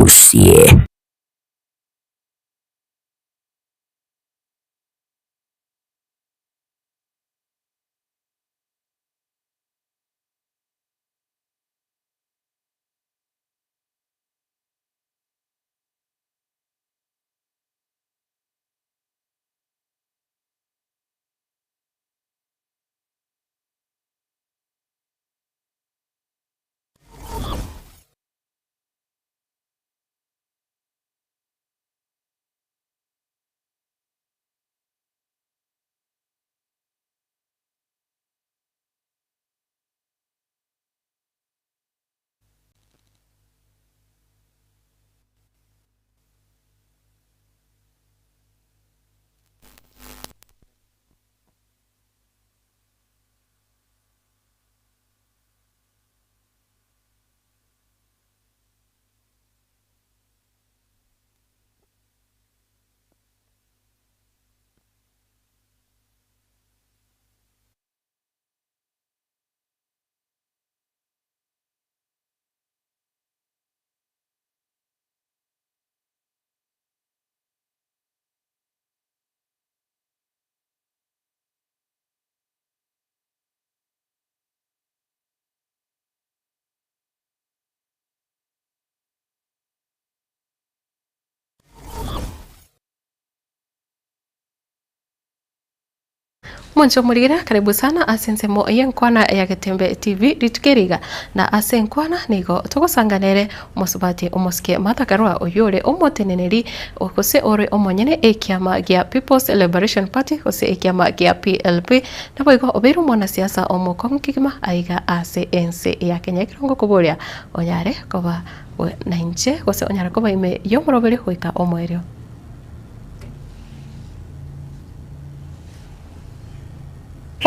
Lucie. Mwanzo murigira karibu sana asensemo yenkwana ya Gatembe TV ritukeriga na asenkwana nigo tugusanganere musubati umuske matakarwa oyore omoteneneri okose ore omonyene ekiama gia People's Liberation Party ose ekiama gia PLP na boigo oberu mwana siasa omokongikima aiga ANC ya Kenya kirongo kuboria onyare koba na inche ose onyare koba ime yomoroberi hoika omwerio.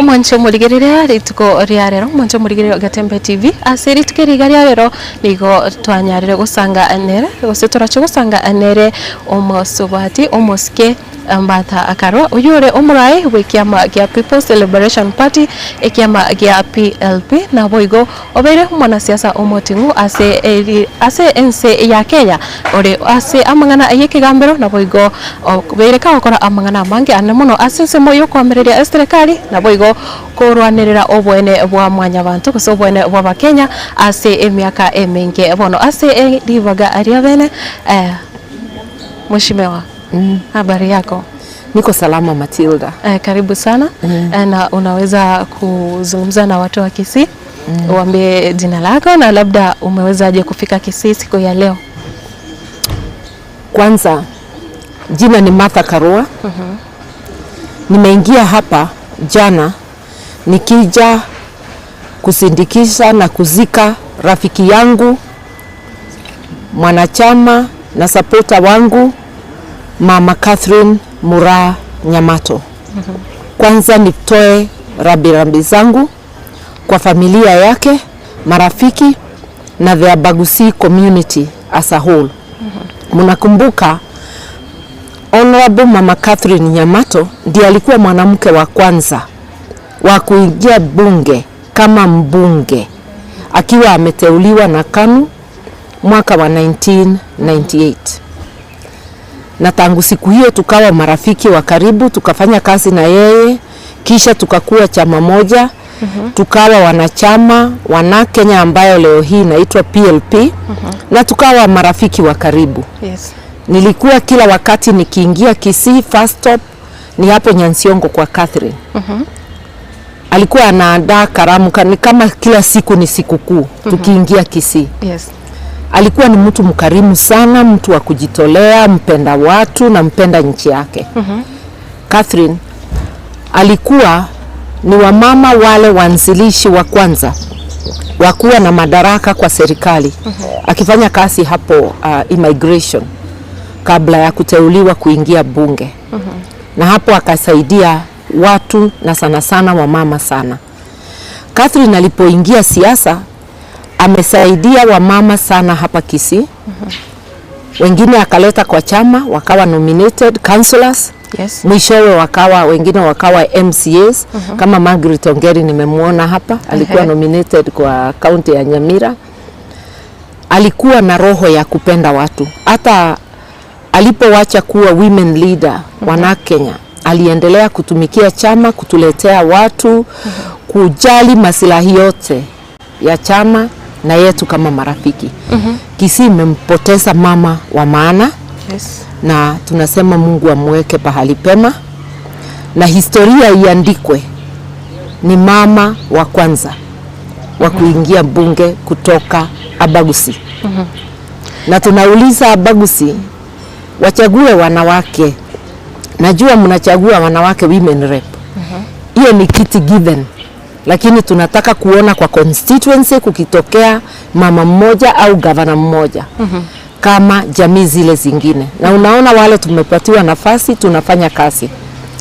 Mwancho murigerere rituko riarero mwancho murigerere Gatembe TV aseri tukeriga riarero nigo twanyarire gusanga anere gose turacho gusanga anere omusubati omuske mbata akarwa uyore omurai wekiama gia People's Liberation Party ekiama gia PLP na boigo obere mwana siasa omotingu ase ense ya Kenya ore ase amangana ayekigambero na boigo obere ka okora amangana mange anamuno ase moyo kwamereria esterikali na boigo kurwanirira obwene bwa mwanya bantu kuso obwene bwa bakenya ase emiaka emenge bono ase rivaga aria bene mheshimiwa. Habari yako? Niko salama Matilda. Karibu sana. Na unaweza kuzungumza na watu wa Kisii? Uambie jina lako na labda umewezaje kufika Kisii siku ya leo? Kwanza jina ni Martha Karua. Nimeingia hapa jana nikija kusindikisha na kuzika rafiki yangu, mwanachama na supporter wangu Mama Catherine Mura Nyamato. Kwanza nitoe rambirambi zangu kwa familia yake, marafiki na the Abagusi community as a whole. Mnakumbuka Honorable Mama Catherine Nyamato ndiye alikuwa mwanamke wa kwanza wa kuingia bunge kama mbunge akiwa ameteuliwa na KANU mwaka wa 1998. Na tangu siku hiyo tukawa marafiki wa karibu, tukafanya kazi na yeye, kisha tukakuwa chama moja, tukawa wanachama wana Kenya ambayo leo hii inaitwa PLP, na tukawa marafiki wa karibu. Yes. Nilikuwa kila wakati nikiingia Kisii, first stop ni hapo Nyansiongo kwa Catherine. Alikuwa anaandaa karamu kama kila siku ni sikukuu tukiingia Kisii. Yes. Alikuwa ni mtu mkarimu sana, mtu wa kujitolea, mpenda watu na mpenda nchi yake. Catherine alikuwa ni wamama wale wanzilishi wa kwanza wakuwa na madaraka kwa serikali. Akifanya kazi hapo immigration kabla ya kuteuliwa kuingia bunge. Na hapo akasaidia watu na sana sana wamama sana. Catherine alipoingia siasa amesaidia wamama sana hapa Kisii. Wengine akaleta kwa chama, wakawa nominated councillors. Yes. Mwishowe wengine wakawa MCAs. Kama Margaret Ongeri nimemuona hapa, alikuwa nominated kwa county ya Nyamira. alikuwa na roho ya kupenda watu. Hata alipowacha kuwa women leader wana Kenya, aliendelea kutumikia chama, kutuletea watu, kujali maslahi yote ya chama na yetu kama marafiki. Kisii imempoteza mama wa maana. Yes. Na tunasema Mungu amweke pahali pema na historia iandikwe. Ni mama wa kwanza wa kuingia bunge kutoka Abagusi. Na tunauliza Abagusi wachague wanawake. Najua mnachagua wanawake women rep. Hiyo ni kiti given. Lakini tunataka kuona kwa constituency kukitokea mama mmoja au gavana mmoja. Kama jamii zile zingine. Na unaona wale tumepatiwa nafasi tunafanya kazi.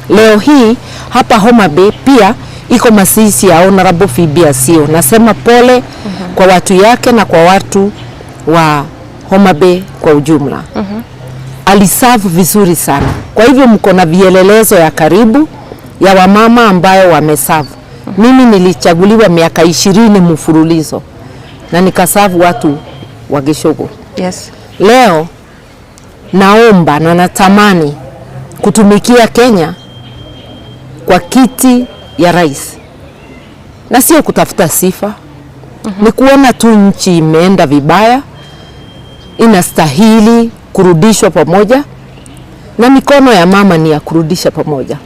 Leo hii hapa Homa Bay pia iko masisi ya Honorable Phoebe Asio. Nasema pole kwa watu yake na kwa watu wa Homa Bay kwa ujumla. Aliserve vizuri sana. Kwa hivyo mko na vielelezo ya karibu ya wamama ambayo wameserve. Mimi nilichaguliwa miaka 20 mfululizo na nikaserve watu wa Gishogo. Yes. Leo naomba na natamani kutumikia Kenya kwa kiti ya rais. Na sio kutafuta sifa. Ni kuona tu nchi imeenda vibaya, inastahili kurudishwa pamoja, na mikono ya mama ni ya kurudisha pamoja.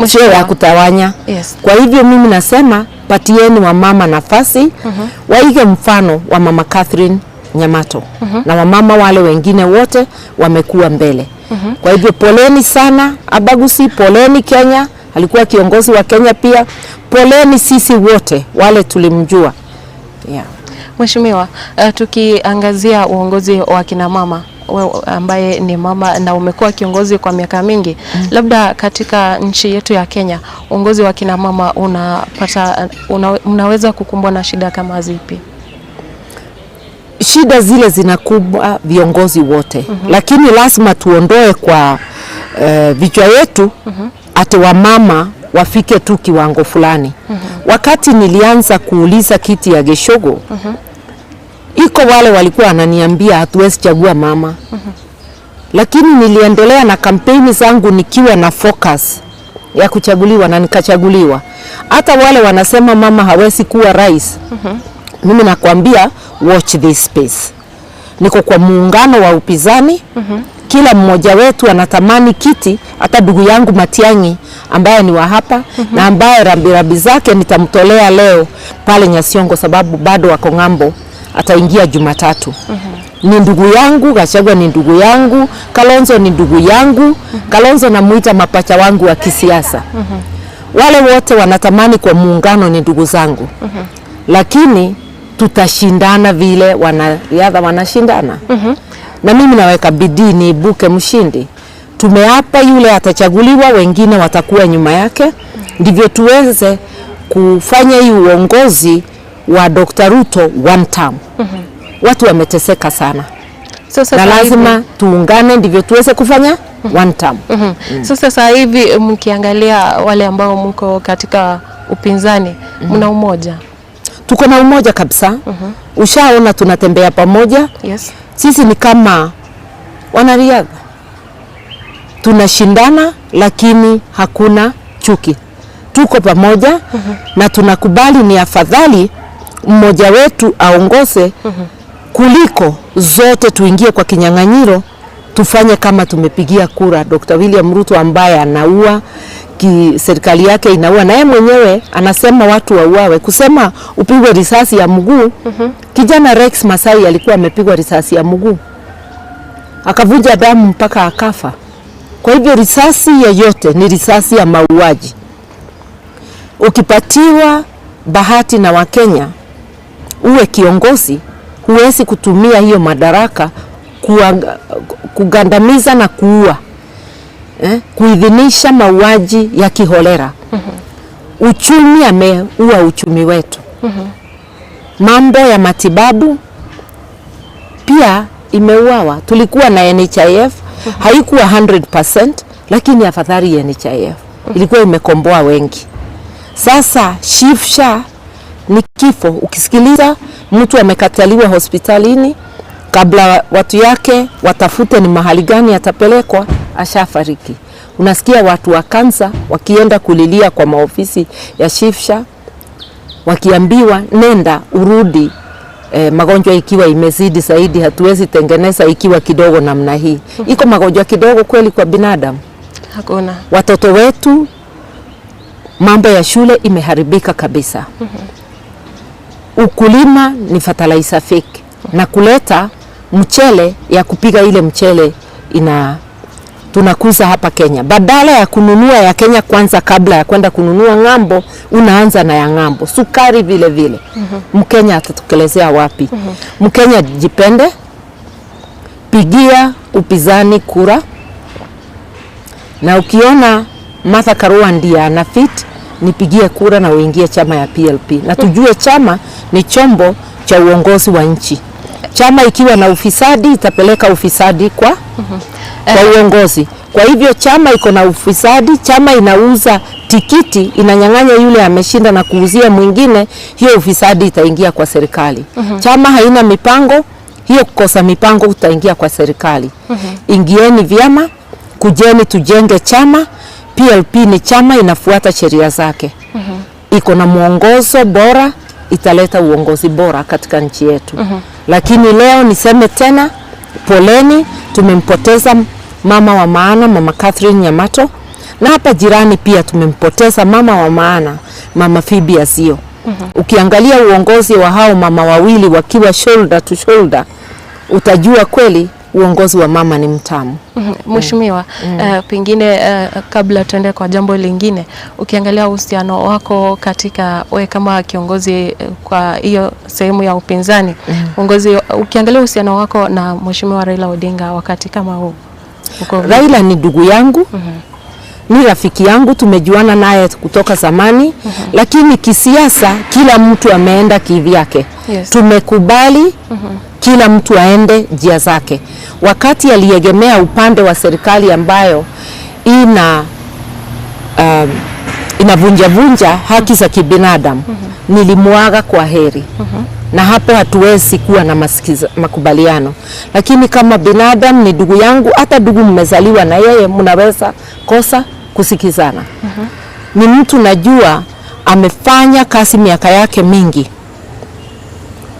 Sio ya kutawanya. Yes. Kwa hivyo mimi nasema patieni wa mama nafasi, waige mfano wa Mama Catherine Nyamato. Na wamama wale wengine wote wamekuwa mbele. Kwa hivyo poleni sana Abagusi, poleni Kenya, alikuwa kiongozi wa Kenya pia. Poleni sisi wote wale tulimjua. Yeah. Mheshimiwa, tukiangazia uongozi wa kina mama, wewe ambaye ni mama na umekuwa kiongozi kwa miaka mingi, labda katika nchi yetu ya Kenya, uongozi wa kina mama unaweza kukumbwa na shida kama zipi? Shida zile zinakumbwa viongozi wote. Lakini lazima tuondoe kwa vichwa yetu ati wamama wafike tu kiwango fulani. Wakati nilianza kuuliza kiti ya Gishogo, iko wale walikuwa wananiambia hatuwezi chagua mama. Lakini niliendelea na kampeni zangu nikiwa na focus ya kuchaguliwa na nikachaguliwa. Hata wale wanasema mama hawezi kuwa rais. Mimi nakwambia watch this space. Niko kwa muungano wa upinzani. Kila mmoja wetu anatamani kiti. Hata ndugu yangu Matiang'i ambaye ni wa hapa na ambaye rambirambi zake nitamtolea leo pale Nyasiongo sababu bado wako ng'ambo, ataingia Jumatatu. Ni ndugu yangu, Gachagua ni ndugu yangu, Kalonzo ni ndugu yangu. Kalonzo namuita mapacha wangu wa kisiasa. Wale wote wanatamani kwa muungano ni ndugu zangu. Lakini tutashindana vile wanariadha wanashindana. Na mimi naweka bidii niibuke mshindi. Tumeapa yule atachaguliwa, wengine watakuwa nyuma yake. Ndivyo tuweze kufanya hii uongozi wa Dr. Ruto one term. Watu wameteseka sana. Na lazima tuungane ndivyo tuweze kufanya one term. Sasa hivi mkiangalia wale ambao mko katika upinzani, mna umoja? Tuko na umoja kabisa. Ushaona tunatembea pamoja. Yes. Sisi ni kama wanariadha. Tunashindana lakini hakuna chuki. Tuko pamoja na tunakubali ni afadhali mmoja wetu aongoze kuliko zote tuingie kwa kinyang'anyiro tufanye kama tumepigia kura Dr. William Ruto ambaye anaua, serikali yake inaua, na yeye mwenyewe anasema watu wauawe. Kusema upigwe risasi ya mguu. Kijana Rex Masai alikuwa amepigwa risasi ya mguu, akavuja damu mpaka akafa. Kwa hivyo risasi yoyote ni risasi ya mauaji. Ukipatiwa bahati na Wakenya uwe kiongozi, huwezi kutumia hiyo madaraka kugandamiza na kuua, kuidhinisha mauaji ya kiholera. Uchumi ameua uchumi wetu. Mambo ya matibabu pia imeuawa. Tulikuwa na NHIF, haikuwa 100%, lakini afadhali NHIF ilikuwa imekomboa wengi. Sasa SHA ni kifo. Ukisikiliza mtu amekataliwa hospitalini, kabla watu yake watafute ni mahali gani atapelekwa, ashafariki. Unasikia watu wa kansa wakienda kulilia kwa maofisi ya Shifsha wakiambiwa nenda urudi, magonjwa ikiwa imezidi zaidi, hatuwezi tengeneza ikiwa kidogo namna hii. Iko magonjwa kidogo kweli kwa binadamu? Hakuna. Watoto wetu mambo ya shule imeharibika kabisa. Ukulima ni fertilizer fake na kuleta mchele ya kupiga ile mchele tunakuza hapa Kenya. Badala ya kununua ya Kenya kwanza kabla ya kwenda kununua ng'ambo, unaanza na ya ng'ambo. Sukari vile vile. Mkenya atatukelezea wapi? Mkenya jipende, pigia upinzani kura. Na ukiona Martha Karua ndiye ana fit, nipigie kura na uingie chama ya PLP. Na tujue chama ni chombo cha uongozi wa nchi. Chama ikiwa na ufisadi itapeleka ufisadi kwa uongozi. Kwa hivyo chama iko na ufisadi, chama inauza tikiti, inanyang'anya yule ameshinda na kuuzia mwingine, hiyo ufisadi itaingia kwa serikali. Chama haina mipango, hiyo kukosa mipango utaingia kwa serikali. Ingieni vyama, kujeni tujenge chama. PLP ni chama inafuata sheria zake. Iko na mwongozo bora, italeta uongozi bora katika nchi yetu. Lakini leo niseme tena, poleni, tumempoteza mama wa maana, Mama Catherine Nyamato, na hapa jirani pia tumempoteza mama wa maana, Mama Phoebe Azio. Ukiangalia uongozi wa hao mama wawili wakiwa shoulder to shoulder, utajua kweli uongozi wa mama ni mtamu. Mheshimiwa, pengine kabla tuende kwa jambo lingine, ukiangalia uhusiano wako katika wewe kama kiongozi kwa hiyo sehemu ya upinzani, ukiangalia uhusiano wako na Mheshimiwa Raila Odinga wakati kama huu. Raila ni ndugu yangu, ni rafiki yangu, tumejuana naye kutoka zamani, lakini kisiasa kila mtu ameenda kivyake. Tumekubali kila mtu aende njia zake. Wakati aliegemea upande wa serikali ambayo inavunja haki za kibinadamu, nilimuaga kwa heri. Na hapo hatuwezi kuwa na makubaliano. Lakini kama binadamu ni ndugu yangu, hata ndugu mmezaliwa na yeye, mnaweza kosa kusikizana. Ni mtu najua amefanya kazi miaka yake mingi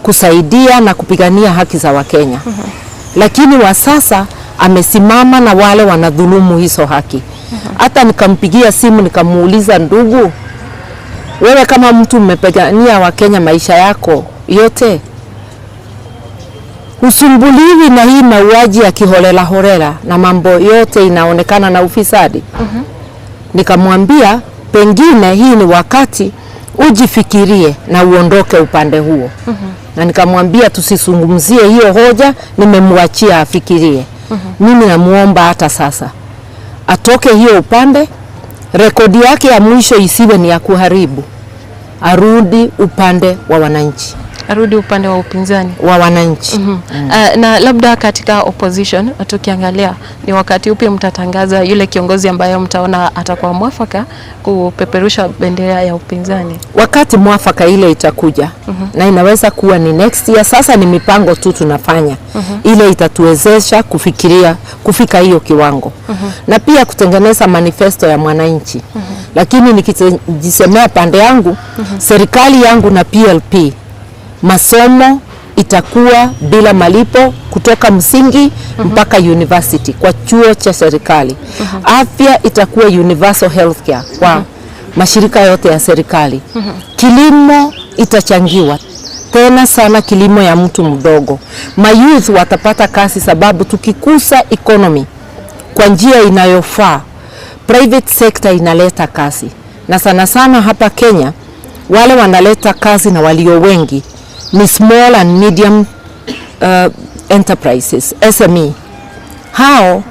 kusaidia na kupigania haki za Wakenya. Lakini wa sasa amesimama na wale wanadhulumu hizo haki. Hata nikampigia simu nikamuuliza, ndugu, wewe kama mtu mmepigania Wakenya maisha yako yote, usumbuliwi na hii mauaji ya kiholela holela na mambo yote inaonekana na ufisadi? Nikamwambia pengine hii ni wakati ujifikirie na uondoke upande huo. Na nikamwambia tusizungumzie hiyo hoja, nimemwachia afikirie. Mimi namuomba hata sasa atoke hiyo upande, rekodi yake ya mwisho isiwe ni ya kuharibu, arudi upande wa wananchi, arudi upande wa upinzani wa wananchi. Na labda katika opposition tukiangalia, ni wakati upi mtatangaza yule kiongozi ambaye mtaona atakuwa mwafaka kupeperusha bendera ya upinzani? Wakati mwafaka ile itakuja. Na inaweza kuwa ni next year. Sasa ni mipango tu tunafanya ile itatuwezesha kufika hiyo kiwango. Na pia kutengeneza manifesto ya mwananchi. Lakini nikijisemea pande yangu, serikali yangu na PLP, masomo itakuwa bila malipo kutoka msingi mpaka university kwa chuo cha serikali. Afya itakuwa universal healthcare kwa mashirika yote ya serikali. Kilimo itachangiwa tena sana, kilimo ya mtu mdogo. Mayouth watapata kazi, sababu tukikusa economy kwa njia inayofaa, private sector inaleta kazi. Na sana sana hapa Kenya wale wanaleta kazi na walio wengi ni small and medium enterprises, SME. Hao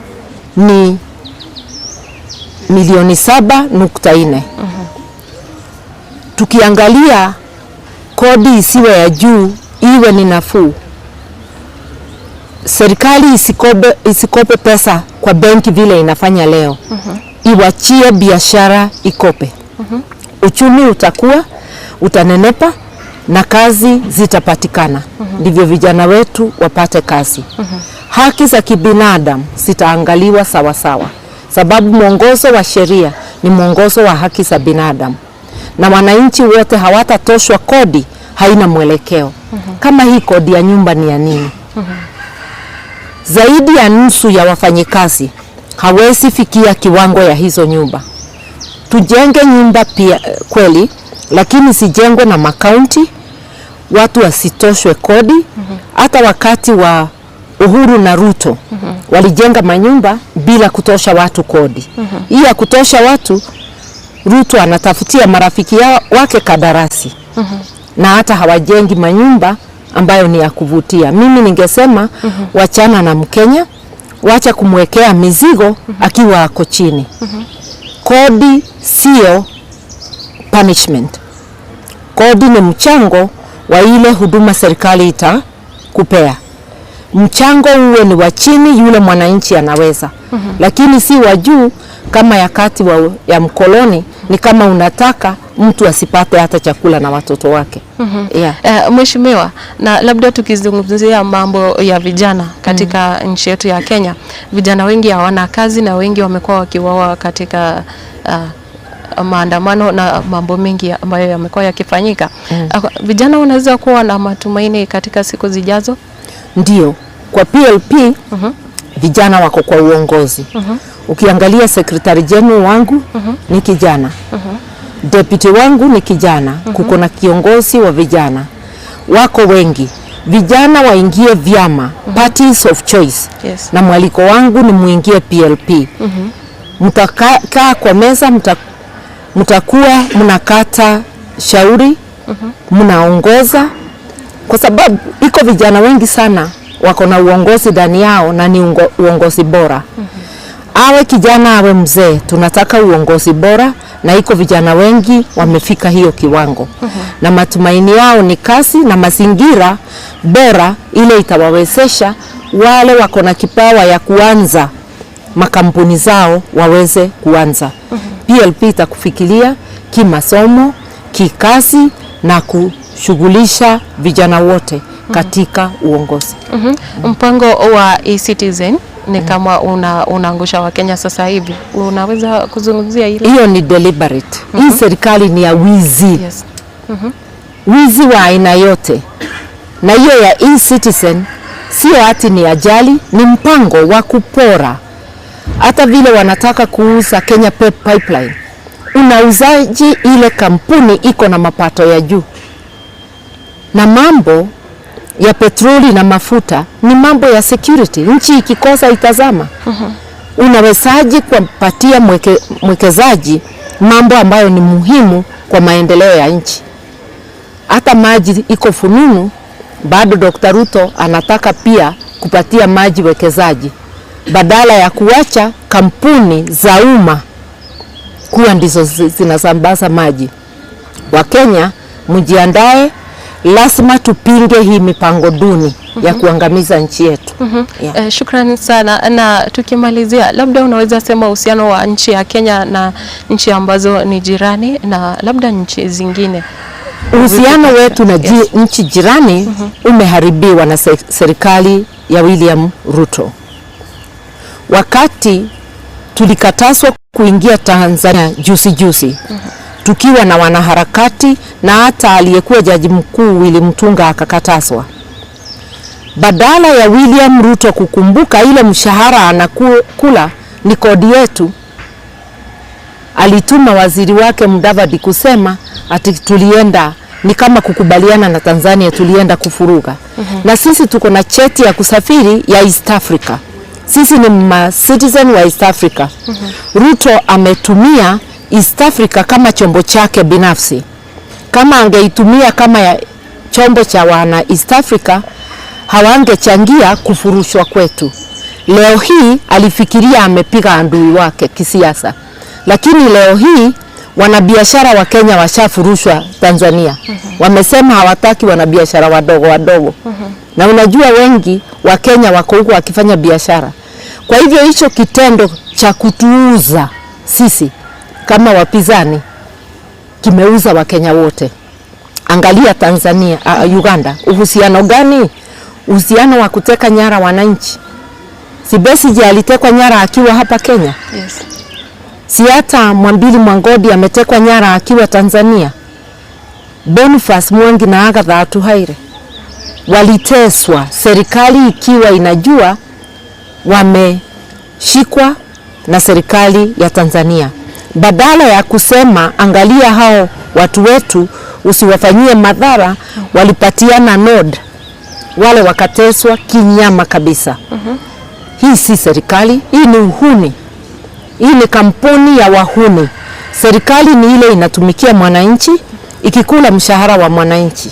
ni 7.4 Tukiangalia kodi isiwe ya juu, iwe ni nafuu. Serikali isikope pesa kwa benki vile inafanya leo. Iwachie biashara ikope. Uchumi utanenepa na kazi zitapatikana. Ndivyo vijana wetu wapate kazi. Haki za kibinadamu zitaangaliwa sawa sawa, sababu mwongozo wa sheria ni mwongozo wa haki za binadamu, na wananchi wote hawatatoshwa kodi haina mwelekeo. Kama hii kodi ya nyumba ni ya nini? Zaidi ya nusu ya wafanyikazi hawezi fikia kiwango ya hizo nyumba. Tujenge nyumba pia kweli, lakini sijengwe na makaunti, watu wasitoshwe kodi. Hata wakati wa Uhuru na Ruto walijenga manyumba bila kutosha watu kodi. Hii ya kutosha watu, Ruto anatafutia marafiki wake kadarasi. Na hata hawajengi manyumba ambayo ni ya kuvutia. Mimi ningesema wachana na Mkenya, wacha kumwekea mizigo akiwa ako chini. Kodi sio punishment. Kodi ni mchango wa ile huduma serikali itakupea. Mchango uwe ni wa chini, yule mwananchi anaweza. Lakini si wa juu kama yakati ya mkoloni, ni kama unataka mtu asipate hata chakula na watoto wake. Mheshimiwa, na labda tukizungumzia mambo ya vijana katika nchi yetu ya Kenya, vijana wengi hawana kazi na wengi wamekuwa wakiwawa katika maandamano na mambo mengi ambayo yamekuwa yakifanyika. Vijana wanaweza kuwa na matumaini katika siku zijazo? Ndio, kwa PLP vijana wako kwa uongozi. Ukiangalia secretary general wangu ni kijana. Deputy wangu ni kijana. Kuko na kiongozi wa vijana. Wako wengi. Vijana waingie vyama, parties of choice. Na mwaliko wangu ni muingie PLP. Mtakaa kwa meza, mtakuwa mnakata shauri, mnaongoza, kwa sababu iko vijana wengi sana wako na uongozi ndani yao na ni uongozi bora. Awe kijana awe mzee, tunataka uongozi bora, na iko vijana wengi wamefika hiyo kiwango. Na matumaini yao ni kazi na mazingira bora ile itawawezesha wale wako na kipawa ya kuanza makampuni zao waweze kuanza. PLP itakufikiria kimasomo, kikazi na kushughulisha vijana wote katika uongozi. Mpango wa e-Citizen ni kama unaangusha wa Kenya sasa hivi. Unaweza kuzungumzia hilo? Hiyo ni deliberate. Hii serikali ni ya wizi. Wizi wa aina yote. Na hiyo ya e-Citizen sio ati ni ajali, ni mpango wa kupora. Hata vile wanataka kuuza Kenya Pipeline, unauzaji ile kampuni iko na mapato ya juu. Na mambo ya petroli na mafuta ni mambo ya security. Nchi ikikosa itazama. Unawezaji kumpatia mwekezaji mambo ambayo ni muhimu kwa maendeleo ya nchi. Hata maji iko fununu, bado Dr. Ruto anataka pia kupatia maji wekezaji, badala ya kuacha kampuni za umma kuwa ndizo zinasambaza maji. Wakenya mjiandae, lazima tupinge hii mipango duni ya kuangamiza nchi yetu. Shukrani sana. Na tukimalizia, labda unaweza sema uhusiano wa nchi ya Kenya na nchi ambazo ni jirani na labda nchi zingine? Uhusiano wetu na nchi jirani umeharibiwa na serikali ya William Ruto. Wakati tulikatazwa kuingia Tanzania juzi, tukiwa na wanaharakati na hata aliyekuwa jaji mkuu Willy Mutunga akakatazwa. Badala ya William Ruto kukumbuka ile mshahara anakula ni kodi yetu, alituma waziri wake Mudavadi kusema ati tulienda ni kama kukubaliana na Tanzania, tulienda kufuruga. Na sisi tuko na cheti ya kusafiri ya East Africa. Sisi ni citizen wa East Africa. Ruto ametumia East Africa kama chombo chake binafsi. Kama angeitumia kama ya chombo cha wana East Africa, hawangechangia kufurushwa kwetu. Leo hii alifikiria amepiga adui wake kisiasa. Lakini leo hii wanabiashara wa Kenya washafurushwa Tanzania. Wamesema hawataki wanabiashara wadogo. Na unajua wengi wa Kenya wako huko wakifanya biashara. Kwa hivyo hicho kitendo cha kutuuza sisi kama wapinzani kimeuza wa Kenya wote. Angalia Tanzania, Uganda. Uhusiano gani? Uhusiano wa kuteka nyara wananchi. Si Besigye alitekwa nyara akiwa hapa Kenya? Yes. Si hata Mwambili Mwangodi ametekwa nyara akiwa Tanzania? Boniface Mwangi na Agatha Atuhaire waliteswa, serikali ikiwa inajua wameshikwa na serikali ya Tanzania. Badala ya kusema angalia hao watu wetu usiwafanyie madhara, walipatiana nod, wale wakateswa kinyama kabisa. Hii si serikali, hii ni uhuni. Hii ni kampuni ya wahuni. Serikali ni ile inatumikia mwananchi, ikikula mshahara wa mwananchi.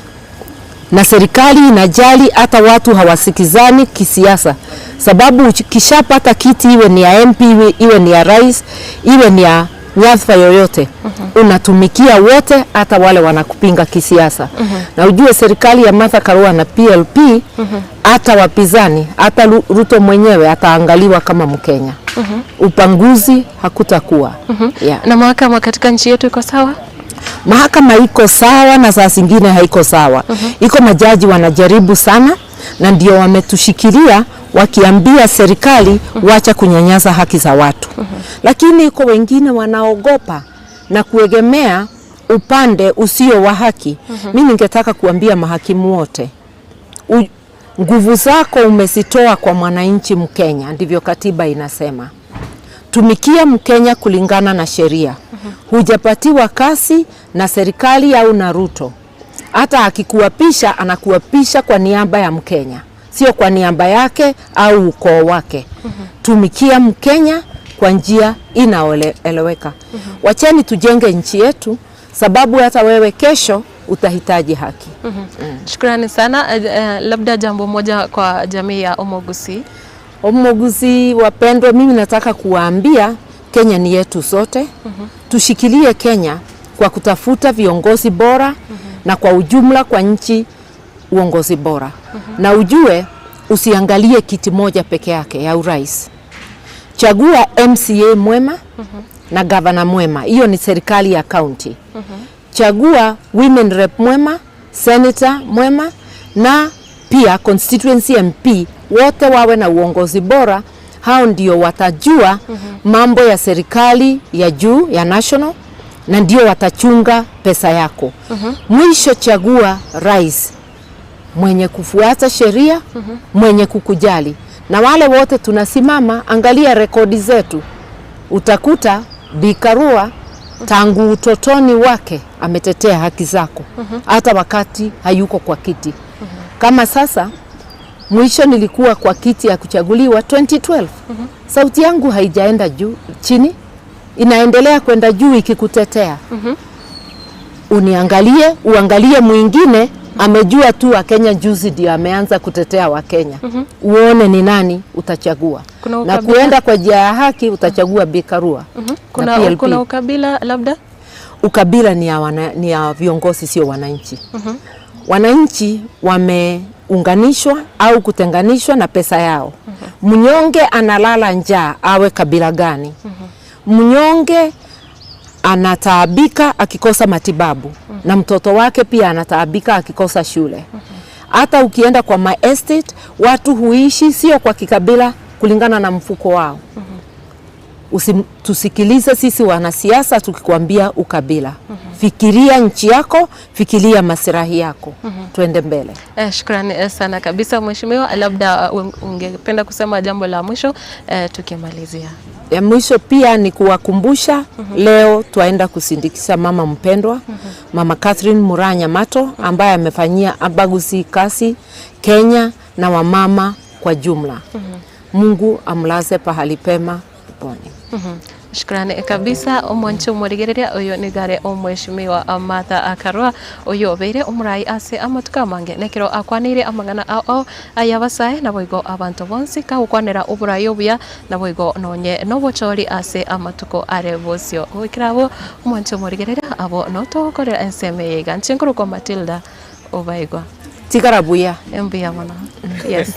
Na serikali inajali hata watu hawasikizani kisiasa. Sababu kishapata kiti, iwe ni ya MP, iwe ni ya rais, iwe ni ya nyadhifa yoyote, unatumikia wote, hata wale wanakupinga kisiasa. Na ujue serikali ya Martha Karua na PLP, hata wapizani, hata Ruto mwenyewe ataangaliwa kama Mkenya. Upanguzi hakutakuwa. Yeah. Na mahakama katika nchi yetu iko sawa? Mahakama iko sawa na saa zingine haiko sawa. Iko majaji wanajaribu sana, na ndio wametushikilia wakiambia serikali wacha kunyanyasa haki za watu. Lakini iko wengine wanaogopa na kuegemea upande usio wa haki. Mimi ningetaka kuambia mahakimu wote, nguvu zako umesitoa kwa mwananchi Mkenya, ndivyo katiba inasema. Tumikia Mkenya kulingana na sheria. Hujapatiwa kasi na serikali au na Ruto. Hata akikuapisha, anakuapisha kwa niaba ya Mkenya, sio kwa niaba yake au ukoo wake. Tumikia Mkenya kwa njia inaeleweka. Wacheni tujenge nchi yetu, sababu hata wewe kesho utahitaji haki. Shukrani sana. Labda jambo moja kwa jamii ya Omogusi. Omogusi wapendwa, mimi nataka kuwaambia Kenya ni yetu sote. Tushikilie Kenya kwa kutafuta viongozi bora, na kwa ujumla kwa nchi uongozi bora. Na ujue usiangalie kiti moja peke yake ya urais. Chagua MCA mwema na governor mwema. Hiyo ni serikali ya county. Chagua women rep mwema, senator mwema, na pia constituency MP, wote wawe na uongozi bora. Hao ndio watajua mambo ya serikali ya juu ya national, na ndio watachunga pesa yako. Mwisho chagua rais mwenye kufuata sheria, mwenye kukujali. Na wale wote tunasimama, angalia rekodi zetu, utakuta Bi Karua tangu utotoni wake ametetea haki zako, hata wakati hayuko kwa kiti. Kama sasa, mwisho nilikuwa kwa kiti ya kuchaguliwa 2012. Sauti yangu haijaenda juu chini, inaendelea kwenda juu ikikutetea. Uniangalie, uangalie mwingine amejua tu wa Kenya juzi ndio ameanza kutetea wa Kenya. Uone ni nani utachagua. Na kuenda kwa njia ya haki utachagua Bi Karua. Kuna ukabila labda? Ukabila ni ya viongozi, sio wananchi. Wananchi wameunganishwa au kutenganishwa na pesa yao. Mnyonge analala njaa, awe kabila gani? Mnyonge anataabika akikosa matibabu, na mtoto wake pia anataabika akikosa shule. Hata ukienda kwa my estate, watu huishi sio kwa kikabila, kulingana na mfuko wao. Tusikilize sisi wanasiasa tukikwambia ukabila. Fikiria nchi yako, fikiria maslahi yako. Tuende mbele. Shukrani sana kabisa mheshimiwa. Labda ungependa kusema jambo la mwisho tukimalizia? Ya mwisho pia ni kuwakumbusha, leo twaenda kusindikisha mama mpendwa, Mama Catherine Mura Nyamato, ambaye amefanyia Abagusi kasi Kenya na wamama kwa jumla. Mungu amlaze pahali pema peponi. Shukrani kabisa. Omwancho murigereria uyo ni gare omweshimiwa Martha Karua uyo beire umurai ase amatuka mange nekero akwanire amangana ao ayabasae na boigo abantu bonsi ka ukwanera uburayo buya na boigo nonye nobochori ase amatuko are bosio wikirabo. Omwancho murigereria abo no tokorera enseme yega nchinkuru kwa Matilda obaigwa tigara buya embuya mona. Yes.